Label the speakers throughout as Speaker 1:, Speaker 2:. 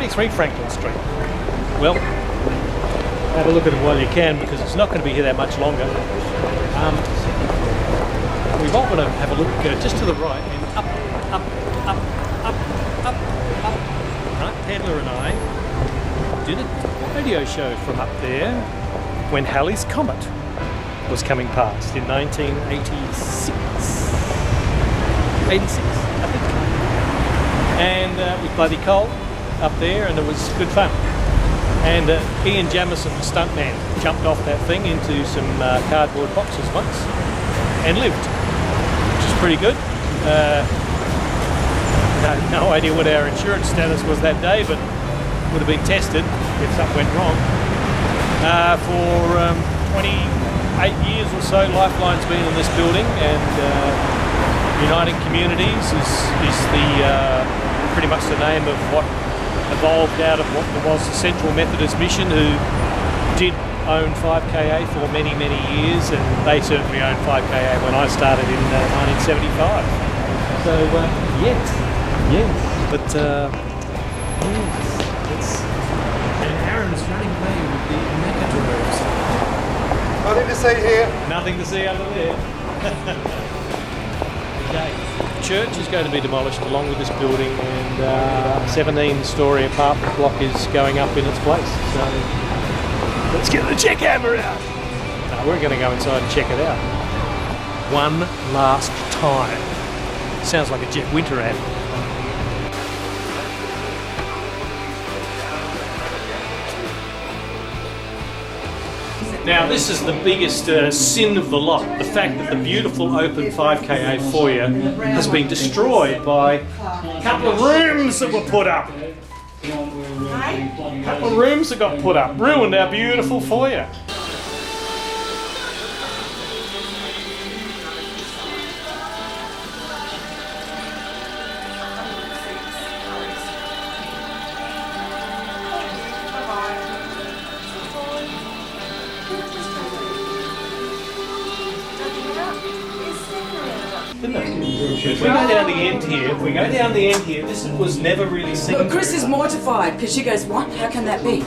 Speaker 1: 43 Franklin Street. Well, have a look at it while you can, because it's not going to be here that much longer. We might want to have a look just to the right and up. Right, Pedler and I did a radio show from up there when Halley's Comet was coming past in 1986. 86, I think. And it was bloody cold up there, and it was good fun. And Ian Jamison, the stuntman, jumped off that thing into some cardboard boxes once and lived, which is pretty good. No idea what our insurance status was that day, but would have been tested if something went wrong. For 28 years or so, Lifeline's been in this building, and Uniting Communities is the pretty much the name of what evolved out of what was the Central Methodist Mission, who did own 5KA for many, many years, and they certainly owned 5KA when I started in 1975. So, yes. But, yes. And Aaron's running away with the Macadros.
Speaker 2: Nothing to see here.
Speaker 1: Nothing to see over there. Okay. Church is going to be demolished along with this building, and 17-storey apartment block is going up in its place. So let's get the jackhammer out. No, we're going to go inside and check it out. One last time. Sounds like a Jeff Winter ad. Now, this is the biggest sin of the lot, the fact that the beautiful open 5KA foyer has been destroyed by a couple of rooms that were put up. A couple of rooms that got put up, ruined our beautiful foyer. If we go down the end here, this was never really seen.
Speaker 3: But Chris is mortified because she goes, what? How can that be?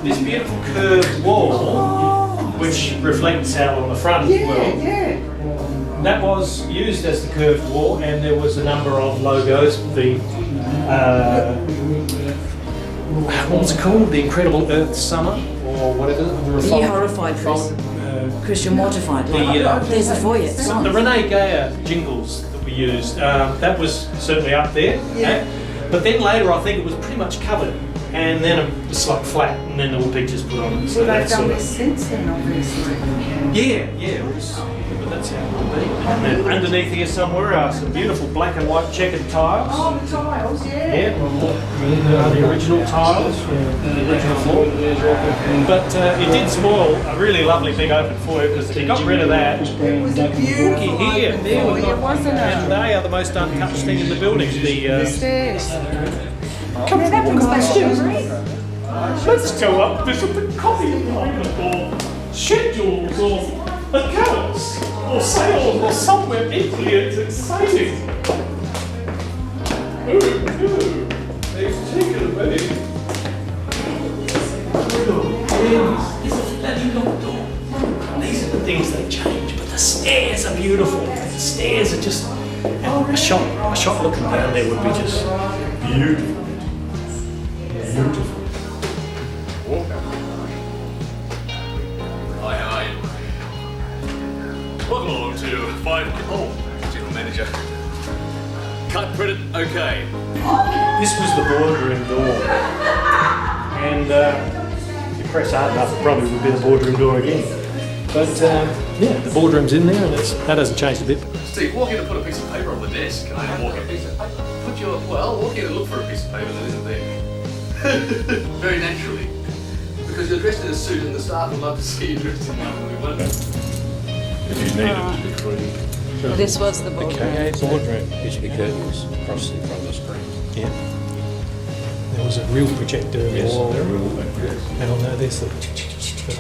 Speaker 1: This beautiful curved wall, which reflects out on the front as well.
Speaker 3: Yeah.
Speaker 1: That was used as the curved wall, and there was a number of logos. The what was it called? The Incredible Earth Summer, or whatever.
Speaker 3: Are you horrified, Chris? Chris, you're mortified. There's the foyer. It's gone.
Speaker 1: The Renee Gayer jingles that we used, that was certainly up there.
Speaker 3: Yeah.
Speaker 1: But then later, I think it was pretty much covered, and then it was like flat, and then there were pictures put on it. So
Speaker 4: well, they've done this since then, obviously.
Speaker 1: Yeah, it was. But that's how it would be. And then underneath here somewhere are some beautiful black and white checkered tiles.
Speaker 4: Oh, the tiles, yeah.
Speaker 1: Yeah, the original tiles from the original floor. But it did spoil a really lovely big open foyer, because if you got rid of that,
Speaker 4: It was a beautiful
Speaker 1: here,
Speaker 4: open
Speaker 1: there we've
Speaker 4: foyer,
Speaker 1: got,
Speaker 4: wasn't it?
Speaker 1: and they are the most untouched thing in the building.
Speaker 4: The stairs.
Speaker 1: Come
Speaker 4: Yeah, that brings back memories.
Speaker 1: Let's go up, visit the coffee department, or schedules, or accounts, or sales, or somewhere equally as exciting. Oh, they've taken away. It's a bloody locked door. These are the things that change, but the stairs are beautiful. The stairs are just, and a shot looking down there would be just beautiful. Beautiful.
Speaker 5: Hi, how are you? Welcome along to general manager. Cut credit, okay.
Speaker 1: This was the boardroom door, and if you press hard enough, it probably would be the boardroom door again. But yeah, the boardroom's in there, and that hasn't changed a bit.
Speaker 5: Steve, walk in and put a piece of paper on the desk, and then walk in. Walk in and look for a piece of paper that isn't there. Very naturally. Because you're dressed in a suit, and the staff would love to see you dressed in one.
Speaker 6: If you need it to be free.
Speaker 3: This was the boardroom.
Speaker 1: Okay, boardroom.
Speaker 6: Usually curtains across the front of the screen.
Speaker 1: Yeah. There was a real projector in the wall.
Speaker 6: They're real big, yes.
Speaker 1: And on there, there's the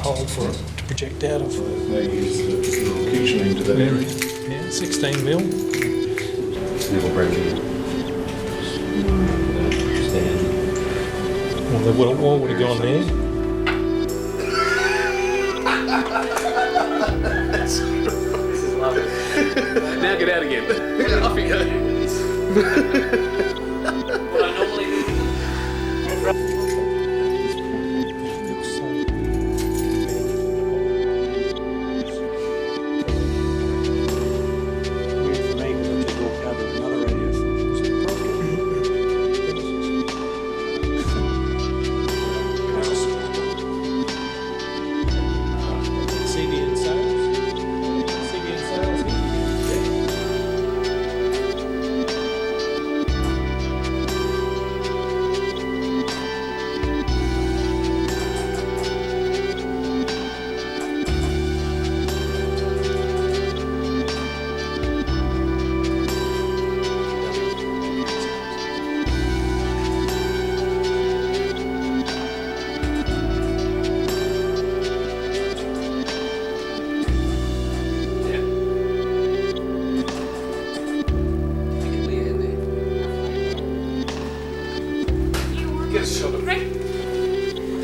Speaker 1: hole for it to project out of.
Speaker 6: They use the little kitchen into that area.
Speaker 1: Yeah, 16 mil.
Speaker 6: Never break it. Stand.
Speaker 1: Well, what would have gone there?
Speaker 5: This is lovely. Now get out again. Off you go. What I normally do. Get a shot of it.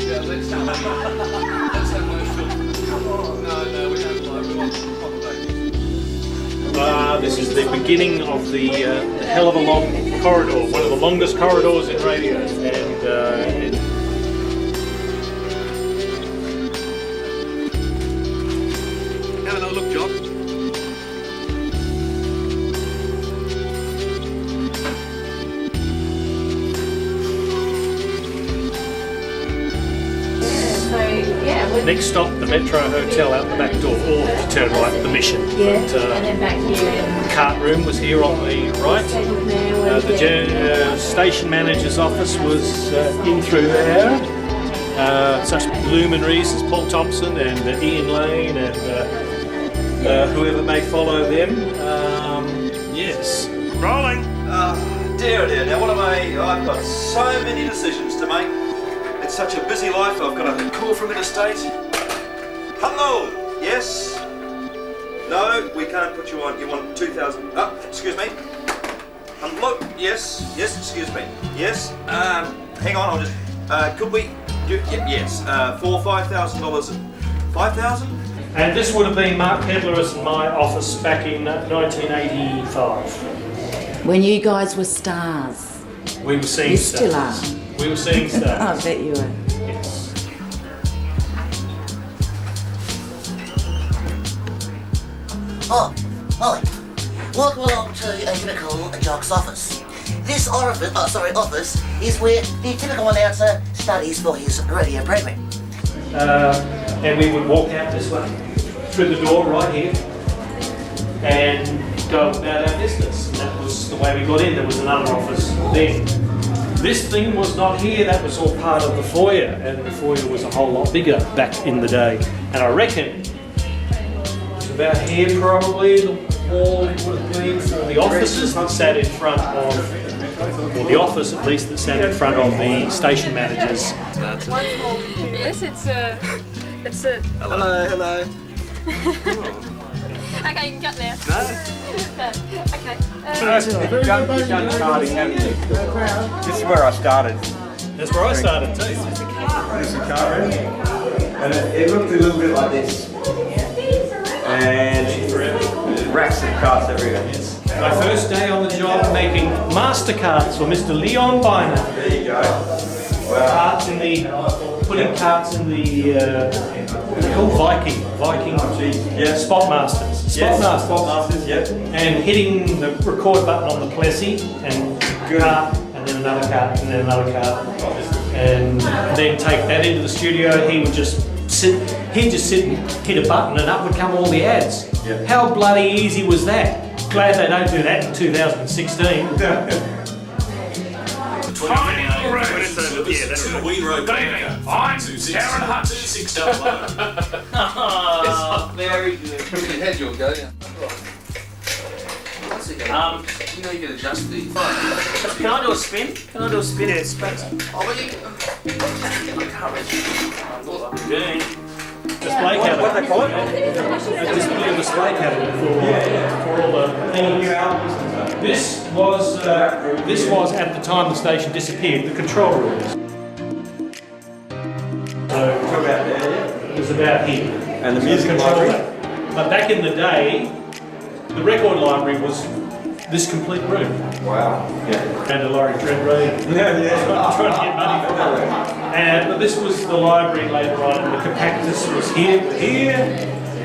Speaker 5: Yeah, let's have no shot. No, we don't like. We want proper babies.
Speaker 1: This is the beginning of the hell of a long corridor, one of the longest corridors in radio, and
Speaker 5: Have another look, John.
Speaker 1: next stop the Metro Hotel out the back door, or to turn right, the Mission.
Speaker 7: Yeah,
Speaker 1: But,
Speaker 7: and then back here.
Speaker 1: the cart room was here on the right. The station manager's office was in through there. Such luminaries as Paul Thompson and Ian Lane and whoever may follow them. Yes. Rolling.
Speaker 8: Dear, dear. Now, what am I? I've got so many decisions to make. It's such a busy life. I've got a call from interstate. Hello. Yes. No, we can't put you on. You want 2,000? Oh, excuse me. Hello. Yes. Yes. Excuse me. Yes. Hang on. I'll just. Could we? Yes. For $5,000. 5,000.
Speaker 1: And this would have been Mark Pedler's and my office back in 1985.
Speaker 3: When you guys were stars.
Speaker 1: We were seeing
Speaker 3: You
Speaker 1: stars.
Speaker 3: still are.
Speaker 1: We were seeing
Speaker 3: I
Speaker 1: stars.
Speaker 3: bet you are.
Speaker 1: Yes.
Speaker 9: Oh, Molly, welcome along to Typical Jock's office. This office is where the typical announcer studies for his radio program.
Speaker 1: And we would walk out this way, through the door right here, and go about our business. And that was the way we got in. There was another office then. This thing was not here, that was all part of the foyer, and the foyer was a whole lot bigger back in the day. And I reckon it's about here probably the wall would have been for the offices that sat in front of, or the office at least that sat in front of the station managers.
Speaker 7: Yes, it's a.
Speaker 8: Hello. Hello.
Speaker 7: Okay, you can cut now.
Speaker 5: No.
Speaker 7: Okay.
Speaker 2: You've done starting, haven't you? This is where I started.
Speaker 1: That's where I started too.
Speaker 2: This is the car room. And it looked a little bit like this. And racks of carts everywhere.
Speaker 1: My first day on the job making Mastercards for Mr. Leon Biner.
Speaker 2: There you go. Wow.
Speaker 1: Carts in the, putting carts in the, what do you call Viking,
Speaker 2: Yeah.
Speaker 1: Spot Masters.
Speaker 2: Yes, Spot Masters, yep.
Speaker 1: And hitting the record button on the Plessy and cart, and then another cart, and then another cart. And then take that into the studio. He would just sit and hit a button and up would come all the ads.
Speaker 2: Yeah.
Speaker 1: How bloody easy was that? Glad they don't do that in 2016.
Speaker 5: I'm Karen Hutton 600.
Speaker 9: Very good.
Speaker 5: Your head, you'll go, yeah.
Speaker 9: What's
Speaker 5: it go? You know you can adjust the...
Speaker 1: Can I do a spin? Can I do a spin? Yeah, spin.
Speaker 5: Oh, but you... I can't reach.
Speaker 1: Display cabinet. What they call it? A display cabinet for all the things. This was at the time the station disappeared, the control rooms. So it was about here.
Speaker 2: And the music library.
Speaker 1: But back in the day, the record library was this complete room.
Speaker 2: Wow. Yeah.
Speaker 1: And a lorry tread road. Trying to get money for that. But this was the library later on, and the compactus was here,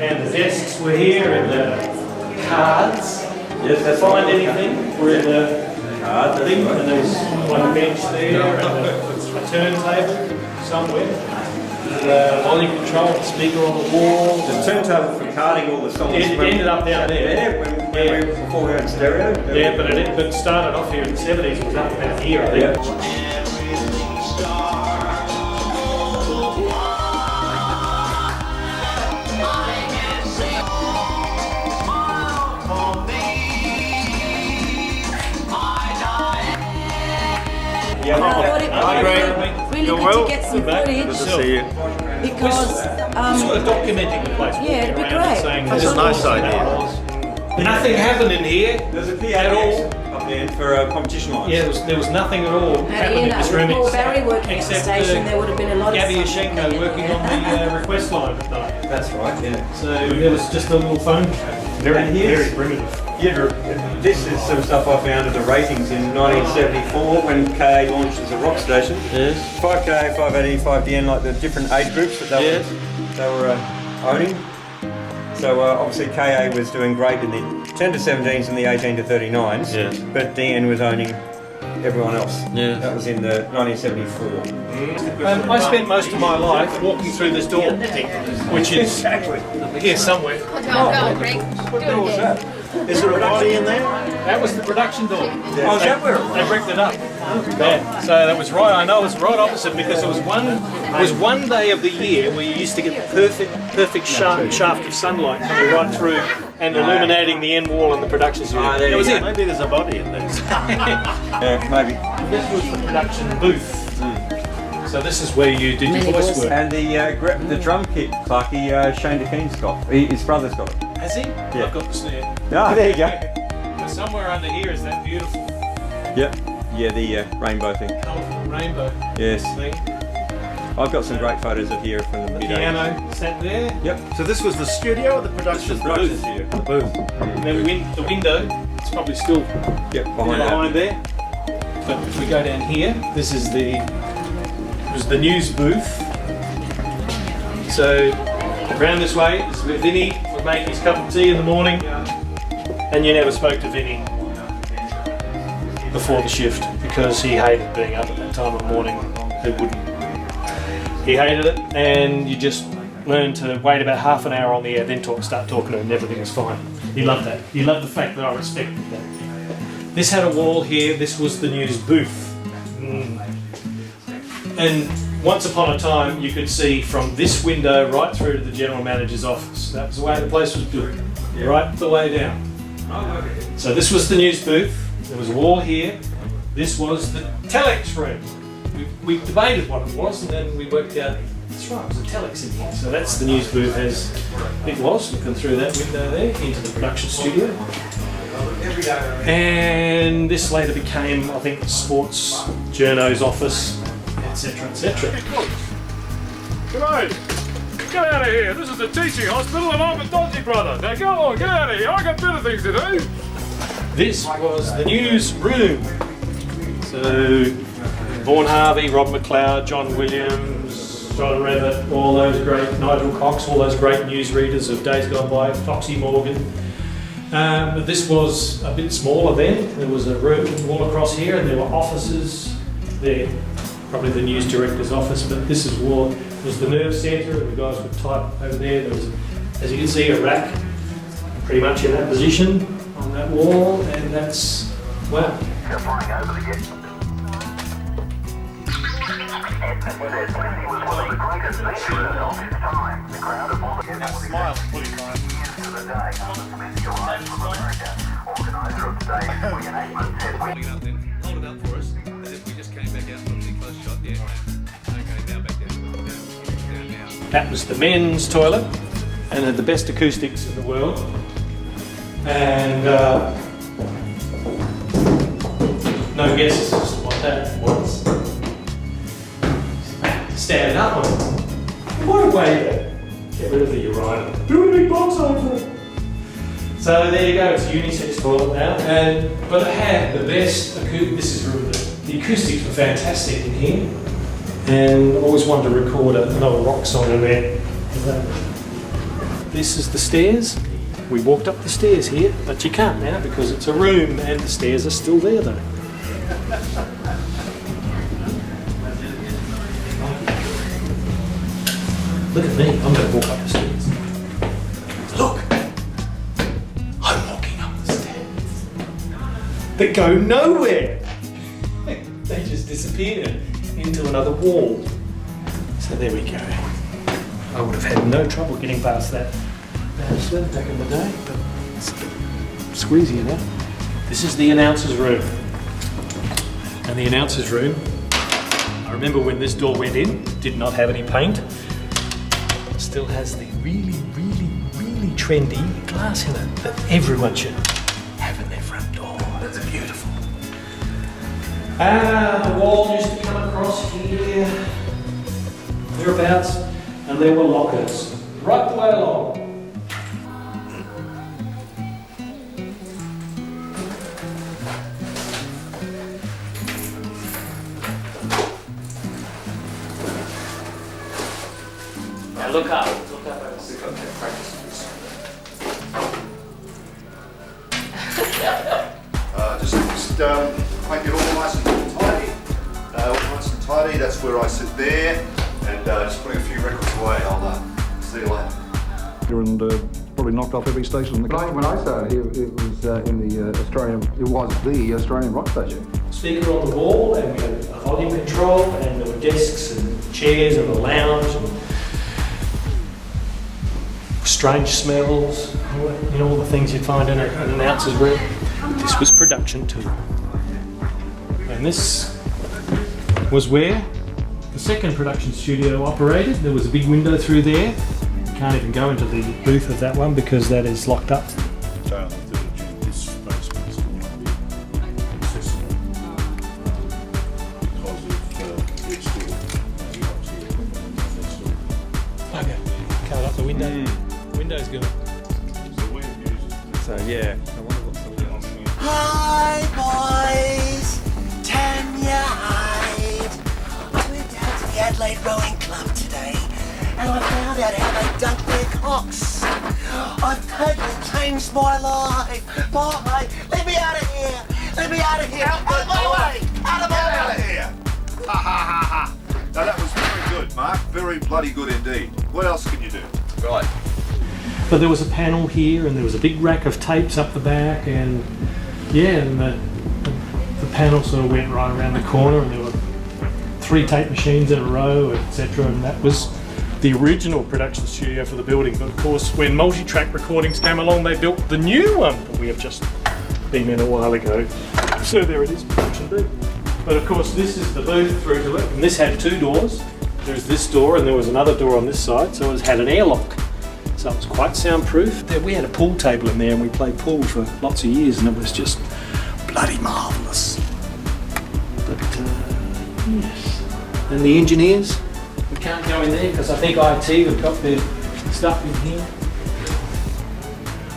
Speaker 1: and the desks were here, and the cards.
Speaker 2: Yes, that's
Speaker 1: Find anything? Were in the card thing, and there's one bench there, and a turntable somewhere. Volume control, the speaker on the wall.
Speaker 2: The turntable for carding all the songs.
Speaker 1: It ended up down there.
Speaker 2: Before we were in stereo.
Speaker 1: Yeah, but it started off here in the 70s. It was up about here, I think.
Speaker 3: I thought it was really good to get some footage
Speaker 2: Good to see you.
Speaker 3: because
Speaker 1: Sort of documenting the place.
Speaker 3: Yeah, it'd be
Speaker 1: walking around and
Speaker 3: great.
Speaker 1: saying
Speaker 6: That's
Speaker 1: this
Speaker 6: a nice
Speaker 1: was and that
Speaker 6: idea.
Speaker 1: was. Nothing happened in here.
Speaker 2: There's a
Speaker 1: At all.
Speaker 2: PA up there for competition lines.
Speaker 1: Yeah, there was nothing at all happening in this room
Speaker 3: with Paul Barry working at the
Speaker 1: except
Speaker 3: station, there would have been a lot
Speaker 1: Gabby
Speaker 3: of stuff
Speaker 1: Yashenko
Speaker 3: happening
Speaker 1: working
Speaker 3: there.
Speaker 1: on the request line at night.
Speaker 2: That's right, yeah.
Speaker 1: So it was just a little phone.
Speaker 2: And here's-
Speaker 1: Very primitive.
Speaker 2: Yeah, this is some stuff I found at the ratings in 1974 when KA launched as a rock station.
Speaker 1: Yes.
Speaker 2: 5K, 580, 5DN, like the different age groups that they were owning. So obviously KA was doing great in the 10 to 17s and the 18 to 39s,
Speaker 6: Yes.
Speaker 2: but DN was owning everyone else.
Speaker 6: Yes.
Speaker 2: That was in the 1974.
Speaker 1: I spent most of my life walking through this door, which is
Speaker 2: Exactly.
Speaker 1: here somewhere.
Speaker 7: Go, Greg. Do it
Speaker 2: What was
Speaker 7: again.
Speaker 2: that?
Speaker 6: Is there a body in there?
Speaker 1: That was the production door.
Speaker 2: Oh, is that where it was?
Speaker 1: They bricked it up. Yeah. So that was right. I know it was right opposite because it was one day of the year where you used to get the perfect shaft of sunlight coming right through and illuminating the end wall in the production studio.
Speaker 2: there
Speaker 1: That was
Speaker 2: you
Speaker 1: it.
Speaker 6: Maybe there's a body in there.
Speaker 2: Yeah, maybe.
Speaker 1: This was the production booth. So this is where you did your
Speaker 3: Many
Speaker 1: voice
Speaker 3: voices.
Speaker 1: work.
Speaker 2: And the drum kit, Clarky, Shane DeKeen's got. His brother's got it.
Speaker 1: Has he?
Speaker 2: Yeah.
Speaker 1: I've got the snare.
Speaker 2: Ah, there you go.
Speaker 1: But somewhere under here is that beautiful
Speaker 2: Yep. Yeah, the rainbow thing.
Speaker 1: colourful rainbow
Speaker 2: Yes.
Speaker 1: thing.
Speaker 2: I've got some great photos of here from the mid-80s.
Speaker 1: Piano sat there.
Speaker 2: Yep.
Speaker 6: So this was the studio or the production?
Speaker 2: Production studio.
Speaker 6: The booth.
Speaker 1: And then the window, it's probably still
Speaker 2: Yep, behind that.
Speaker 1: behind there. But if we go down here, this is it was the news booth. So around this way is where Vinny would make his cup of tea in the morning, and you never spoke to Vinny before the shift because he hated being up at that time of the morning. Who wouldn't? He hated it, and you just learned to wait about half an hour on the air, then start talking to him, and everything was fine. He loved that. He loved the fact that I respected that. This had a wall here. This was the news booth. And once upon a time, you could see from this window right through to the general manager's office. That was the way the place was built, right the way down. So this was the news booth. There was a wall here. This was the telex room. We debated what it was, and then we worked out, that's right, it was a telex in here. So that's the news booth as it was, looking through that window there into the production studio. And this later became, I think, the sports journo's office, etc., etc.
Speaker 10: G'day! Get out of here! This is the teaching hospital and I'm a dodgy brother! Now go on, get out of here! I got better things to do!
Speaker 1: This was the news room. So, Vaughan Harvey, Rob McLeod, John Williams, John Revitt, all those great, Nigel Cox, all those great newsreaders of days gone by, Foxy Morgan. But this was a bit smaller then. There was a room all across here and there were offices there. Probably the news director's office, but this is was the nerve centre and the guys would type over there. There was, as you can see, a rack pretty much in that position on that wall, and that's, wow.
Speaker 10: Smile, fully fine.
Speaker 5: Hold it up then. Hold it up for us, as if we just came back out from the close shot. Yeah. Okay, now back down. Down now.
Speaker 1: That was the men's toilet and had the best acoustics in the world. And no guesses as to what that was. Stand up on it. What a way to get rid of the urinal. Do a big box over it. So there you go, it's a unisex toilet now. But it had the best acoustics. The acoustics were fantastic in here. And I always wanted to record another rock song in there. This is the stairs. We walked up the stairs here, but you can't now because it's a room and the stairs are still there though. Look at me, I'm going to walk up the stairs. Look! I'm walking up the stairs. They go nowhere! They just disappear into another wall. So there we go. I would have had no trouble getting past that banister back in the day, but it's a bit squeezy now. This is the announcer's room. And the announcer's room, I remember when this door went in, did not have any paint. Still has the really, really, really trendy glass in it that everyone should have in their front door. It's beautiful. The wall used to come across here, thereabouts, and there were lockers right the way along. Now look up.
Speaker 8: Just make it all nice and tidy. All nice and tidy, that's where I sit there. And just putting a few records away. I'll see you later.
Speaker 11: And probably knocked off every station in the country. When I started here, it was in the the Australian rock station.
Speaker 1: Speaker on the wall, and we had a volume control, and there were desks and chairs and a lounge, and strange smells, all the things you'd find in an announcer's room. This was production too. And this was where the second production studio operated. There was a big window through there. You can't even go into the booth of that one because that is locked up. Okay, cut up the window. Window's good. So yeah.
Speaker 9: Hi boys, Tanya Hyde. I went down to the Adelaide Rowing Club today and I found out how they dunk their cocks. I've totally changed my life. Bye. Let me out of here. Let me out of here. Out of my way. Out of my way.
Speaker 8: Out of here. Ha ha ha ha. Now that was very good, Mark. Very bloody good indeed. What else can you do? Right.
Speaker 1: But there was a panel here, and there was a big rack of tapes up the back, and yeah, and the panel sort of went right around the corner, and there were 3 tape machines in a row, etc. And that was the original production studio for the building. But of course, when multi-track recordings came along, they built the new one that we have just been in a while ago. So there it is, production booth. But of course, this is the booth through to it, and this had 2 doors. There's this door, and there was another door on this side, so it had an airlock. So it was quite soundproof. We had a pool table in there and we played pool for lots of years and it was just bloody marvellous. But yes. And the engineers, we can't go in there because I think IT have got their stuff in here.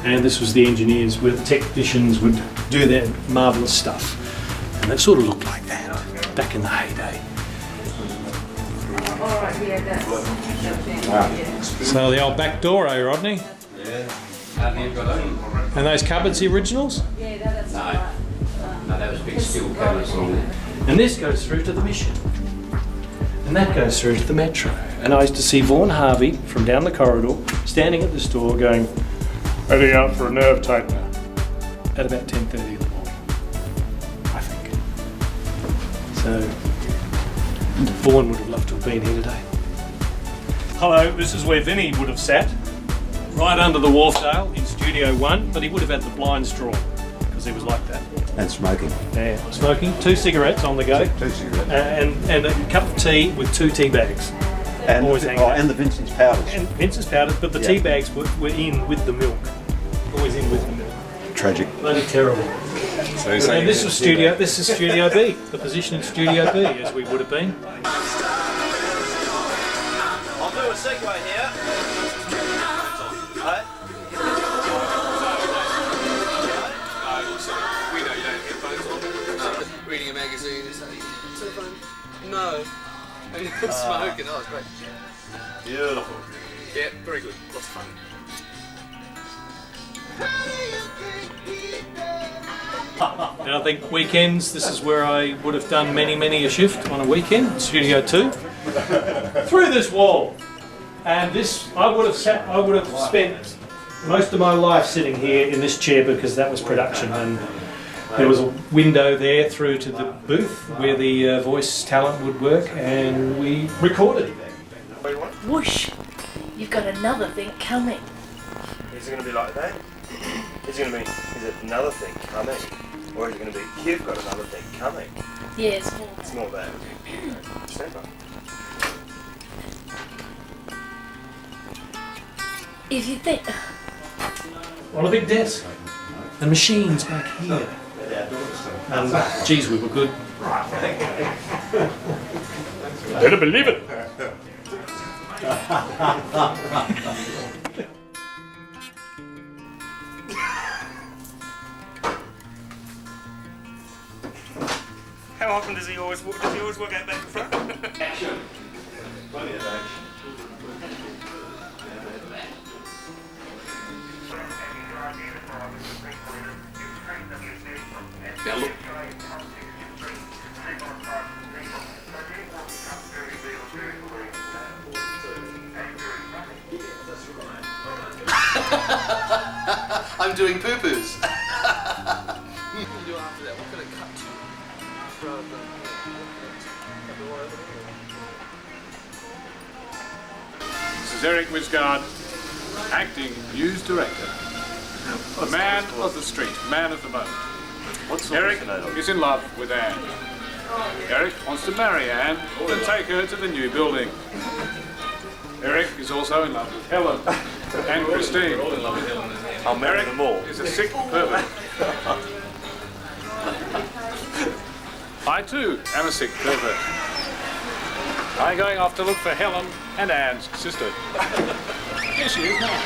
Speaker 1: And this was the engineers where the technicians would do their marvellous stuff. And it sort of looked like that back in the heyday. So the old back door, eh, Rodney?
Speaker 12: Yeah.
Speaker 1: And those cupboards, the originals?
Speaker 12: Yeah, that's right. No, that was big steel cupboards on there.
Speaker 1: And this goes through to the Mission. And that goes through to the Metro. And I used to see Vaughan Harvey from down the corridor, standing at this door going, "Heading out for a nerve tightener," at about 10:30 in the morning, I think. So, Vaughan would have loved to have been here today. Hello, this is where Vinny would have sat, right under the Wharfdale in Studio 1, but he would have had the blinds drawn, because because he was like that.
Speaker 6: And smoking.
Speaker 1: Yeah, smoking, 2 cigarettes on the go,
Speaker 6: Two cigarettes.
Speaker 1: and a cup of tea with 2 tea bags.
Speaker 6: And,
Speaker 1: Always hanging out.
Speaker 6: and the Vincent's powders.
Speaker 1: And Vincent's powders, but the tea bags were in with the milk. Always in with the milk.
Speaker 6: Tragic.
Speaker 1: Bloody terrible.
Speaker 6: So
Speaker 1: And this was studio. This is Studio B, the position in Studio B, as we would have been.
Speaker 8: I'll do a segue here. Hey?
Speaker 5: We know you don't have headphones on. Reading a magazine. Telephone? No. And smoking. Oh, it's great.
Speaker 8: Beautiful.
Speaker 5: Yeah, very good. Lots of fun.
Speaker 1: And I think weekends, this is where I would have done many a shift on a weekend, Studio 2. Through this wall. And this, I would have spent most of my life sitting here in this chair because that was production, and there was a window there through to the booth where the voice talent would work, and we recorded.
Speaker 7: Whoosh! You've got another thing coming.
Speaker 13: Is it going to be like that? Is it going to be, is it another thing coming? Or is it going to be, you've got another thing coming?
Speaker 7: Yeah, it's more.
Speaker 13: It's more that. Stand up.
Speaker 7: If you think.
Speaker 1: On a big desk. And machines back here. And geez, we were good.
Speaker 10: Better believe it.
Speaker 13: How often does he always work out back in front?
Speaker 8: Action. Plenty of action.
Speaker 5: Now look. I'm doing poo-poos. What do you do after that? What can I cut to? Rather than
Speaker 10: This is Eric Wisgard, acting news director. A man of the street, man of the moment. Eric is in love with Anne. Eric wants to marry Anne and take her to the new building. Eric is also in love with Helen and Christine.
Speaker 13: I'll marry them all.
Speaker 10: Is a sick pervert. I too am a sick pervert. I'm going off to look for Helen and Anne's sister. Here she is now.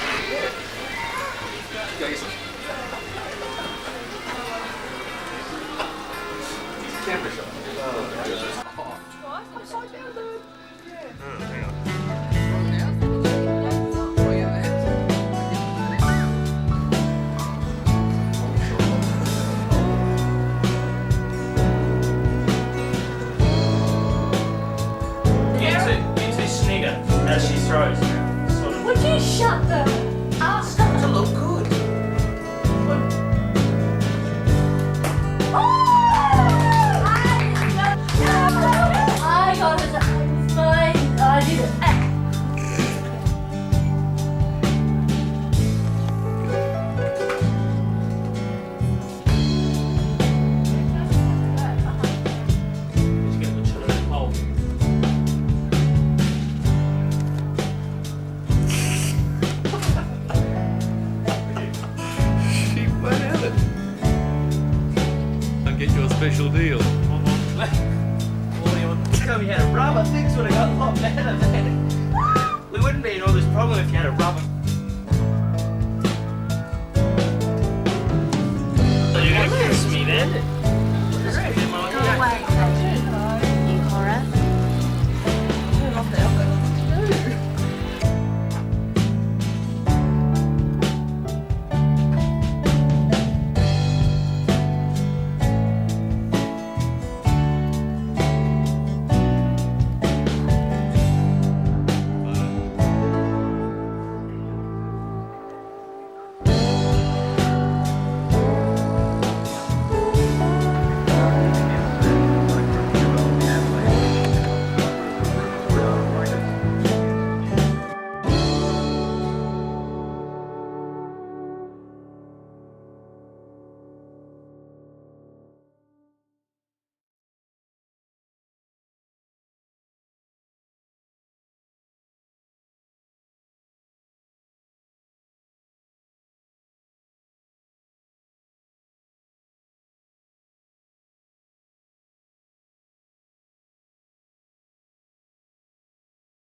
Speaker 5: Camera shot.
Speaker 13: As she throws.
Speaker 7: Would you shut the ass up?
Speaker 9: To look good.
Speaker 7: I got it. It's fine. I did it.
Speaker 5: Get you a special deal.
Speaker 13: We had a rubber, things would have got a lot better, man. We wouldn't be in all this problem if you had a rubber